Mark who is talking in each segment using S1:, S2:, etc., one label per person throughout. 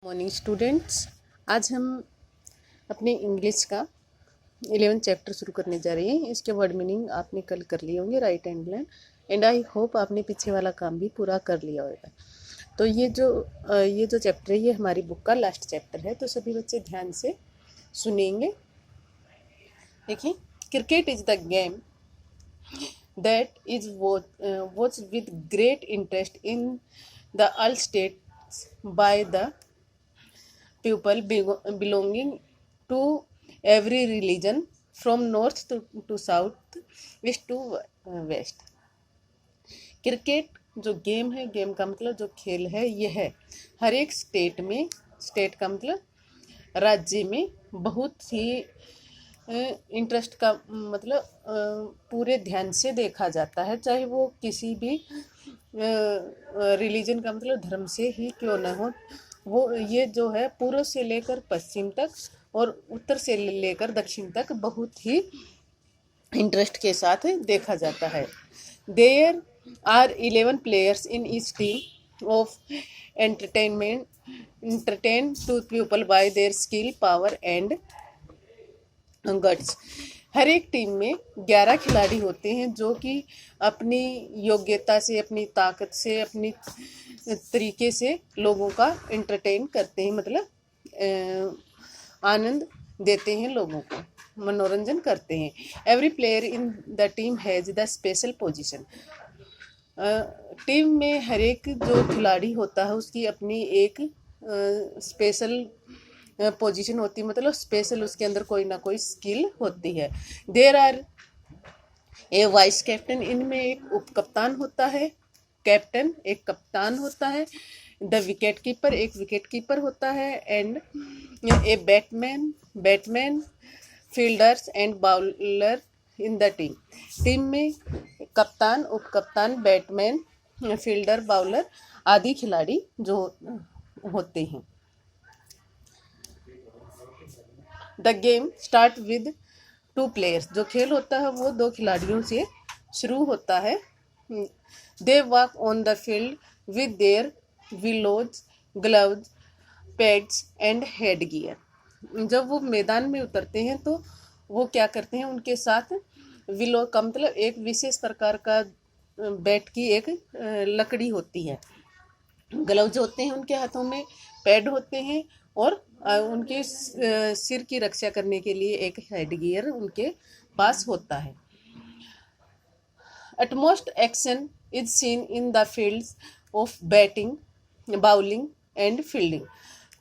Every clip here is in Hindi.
S1: मॉर्निंग स्टूडेंट्स, आज हम अपने इंग्लिश का 11 चैप्टर शुरू करने जा रहे हैं। इसके वर्ड मीनिंग आपने कल कर लिए होंगे, right and left, and I hope आपने पीछे वाला काम भी पूरा कर लिया होगा। तो ये जो चैप्टर है ये हमारी बुक का लास्ट चैप्टर है, तो सभी बच्चे ध्यान से सुनेंगे। देखिए, cricket is the game that is watch with great interest in the all states by the people belonging to every religion from north to south, east to west. Cricket जो गेम है, गेम का मतलब जो खेल है, ये है हर एक स्टेट में, स्टेट का मतलब राज्य में बहुत ही इंटरेस्ट का मतलब पूरे ध्यान से देखा जाता है, चाहे वो किसी भी रिलीजन का मतलब धर्म से ही क्यों न हो। वो ये जो है पूर्व से लेकर पश्चिम तक और उत्तर से लेकर दक्षिण तक बहुत ही इंटरेस्ट के साथ देखा जाता है। There are 11 players in each team of entertain to people by their skill, power and guts. हर एक टीम में 11 खिलाड़ी होते हैं जो कि अपनी योग्यता से, अपनी ताकत से, अपनी तरीके से लोगों का एंटरटेन करते हैं, मतलब आनंद देते हैं, लोगों को मनोरंजन करते हैं। Every player in the team has the special position. Team में हर एक जो खिलाड़ी होता है उसकी अपनी एक स्पेशल पोजीशन होती है, मतलब स्पेशल उसके अंदर कोई ना कोई स्किल होती है। There are a vice captain, इनमें एक उप कप्तान होता है, कैप्टन एक कप्तान होता है, द विकेट कीपर एक विकेट कीपर होता है, and a batsman, fielders and bowler in the team. Team में कप्तान, उप कप्तान, बैट्समैन, फील्डर, बाउलर आदि खिलाड़ी जो होते हैं। The game start with 2 players, जो खेल होता है वो 2 खिलाड़ियों से शुरू होता है। They walk on the field with their willows, gloves, pads and head gear. जब वो मैदान में उतरते हैं तो वो क्या करते हैं, उनके साथ विलो का मतलब एक विशेष प्रकार का बैट की एक लकड़ी होती है, ग्लव्स होते हैं उनके हाथों में, पैड होते हैं और उनके सिर की रक्षा करने के लिए एक हेड गियर उनके पास होता है। Utmost action is seen in the fields of batting, bowling and fielding.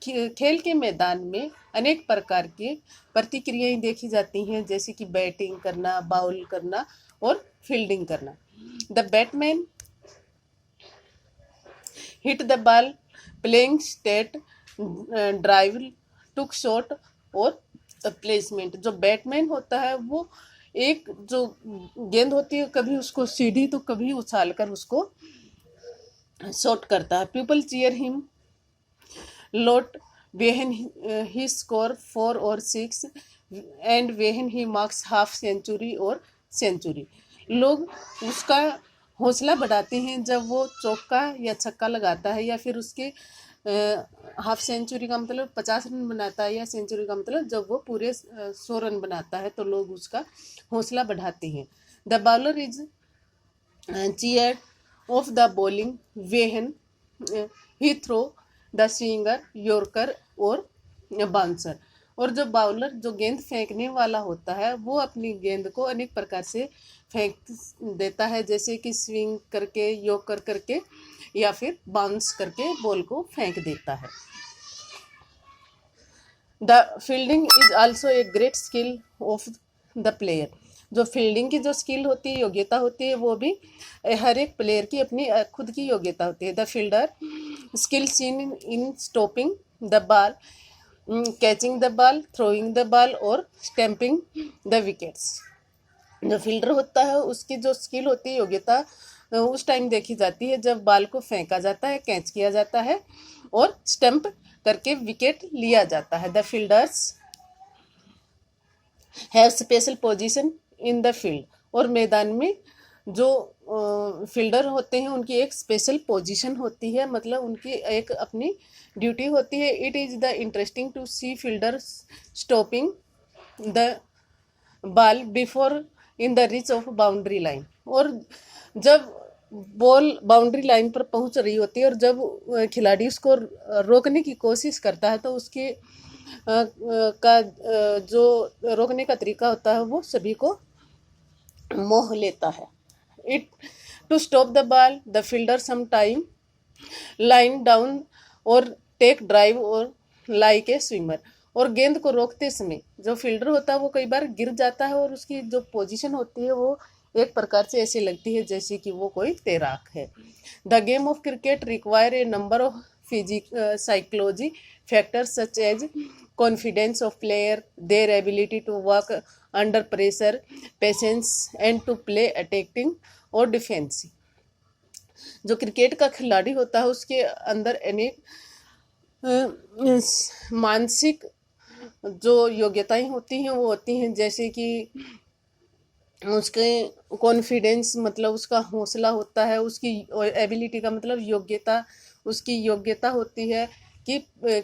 S1: खेल के मैदान में अनेक प्रकार के प्रतिक्रियाएं देखी जाती हैं, जैसे कि बैटिंग करना, बाउल करना और फील्डिंग करना। The batsman hit the ball, playing state, drive, took shot और प्लेसमेंट। जो बैट्समैन होता है वो एक जो गेंद होती है, कभी उसको सीधी तो कभी उछाल कर उसको शॉट करता है। People cheer him lot when he score 4 और 6 and when he marks half century और सेंचुरी। लोग उसका हौसला बढ़ाते हैं जब वो चौका या छक्का लगाता है, या फिर उसके हाफ सेंचुरी का मतलब 50 रन बनाता है, या सेंचुरी का मतलब जब वो पूरे 100 रन बनाता है, तो लोग उसका हौसला बढ़ाते हैं। The bowler is cheered of the bowling when he throw the swinger, yorker और बाउंसर। और जो बाउलर, जो गेंद फेंकने वाला होता है, वो अपनी गेंद को अनेक प्रकार से फेंक देता है, जैसे कि स्विंग करके, यॉर्कर करके या फिर बाउंस करके बॉल को फेंक देता है। The fielding is also a great skill of the player. जो फील्डिंग की जो स्किल होती है, योग्यता होती है, वो भी हर एक प्लेयर की अपनी खुद की योग्यता होती है। The fielder skill seen in stopping the ball, catching the ball, throwing the ball और स्टैम्पिंग द विकेट्स। जो फील्डर होता है उसकी जो स्किल होती है, योग्यता, उस टाइम देखी जाती है जब बॉल को फेंका जाता है, कैच किया जाता है और स्टंप करके विकेट लिया जाता है। The fielders have special position in the field, और मैदान में जो फील्डर होते हैं उनकी एक स्पेशल पोजीशन होती है, मतलब उनकी एक अपनी ड्यूटी होती है। It is the interesting to see fielder stopping the ball before in the reach of boundary line. और जब बॉल बाउंड्री लाइन पर पहुंच रही होती है और जब खिलाड़ी उसको रोकने की कोशिश करता है तो उसके का जो रोकने का तरीका होता है वो सभी को मोह लेता है। It to stop the ball the fielder some time line down और टेक ड्राइव और लाइक ए स्विमर। और गेंद को रोकते समय जो फील्डर होता है वो कई बार गिर जाता है और उसकी जो पोजीशन होती है वो एक प्रकार से ऐसी लगती है जैसे कि वो कोई तैराक है। The game of cricket require a number of psychology factors such as confidence of player, their ability to work under pressure, patience and to play attacking और डिफेंसिव। जो क्रिकेट का खिलाड़ी होता है उसके अंदर अनेक मानसिक जो योग्यताएं होती हैं वो होती हैं, जैसे कि उसके कॉन्फिडेंस मतलब उसका हौसला होता है, उसकी एबिलिटी का मतलब योग्यता, उसकी योग्यता होती है कि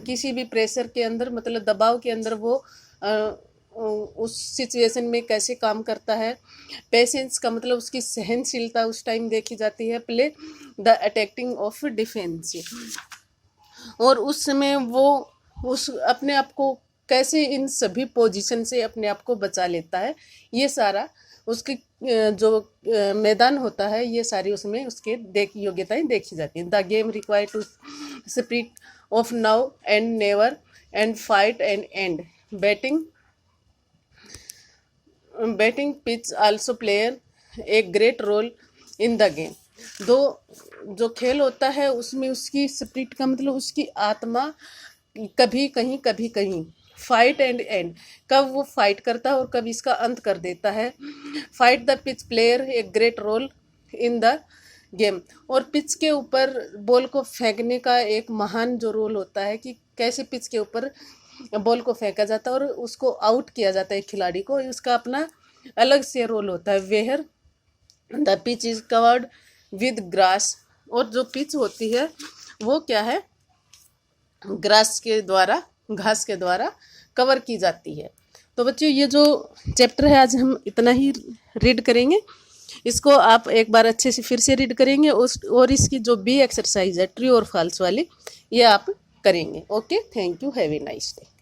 S1: किसी भी प्रेशर के अंदर मतलब दबाव के अंदर वो उस सिचुएशन में कैसे काम करता है। पेशेंस का मतलब उसकी सहनशीलता उस टाइम देखी जाती है। Play the attacking of defence, और उस समय वो उस अपने आप को कैसे इन सभी पोजीशन से अपने आप को बचा लेता है, ये सारा उसकी जो मैदान होता है ये सारी उसमें उसके योग्यताएं देखी जाती हैं। The game require to spirit of now and never and fight and end betting pitch also play a great role in the game। जो खेल होता है उसमें उसकी स्पिरिट का मतलब उसकी आत्मा कभी कहीं फाइट एंड एंड, कब वो फाइट करता है और कब इसका अंत कर देता है। Fight the pitch player a great role in the game, और पिच के ऊपर बॉल को फेंकने का एक महान जो रोल होता है कि कैसे पिच के ऊपर बॉल को फेंका जाता है और उसको आउट किया जाता है खिलाड़ी को, उसका अपना अलग से रोल होता है। Where the pitch is covered with grass, और जो पिच होती है वो क्या है, घास के द्वारा कवर की जाती है। तो बच्चों ये जो चैप्टर है आज हम इतना ही रीड करेंगे, इसको आप एक बार अच्छे से फिर से रीड करेंगे और इसकी जो बी एक्सरसाइज है ट्रू और फॉल्स वाली ये आप करेंगे। Okay, thank you, have a nice day.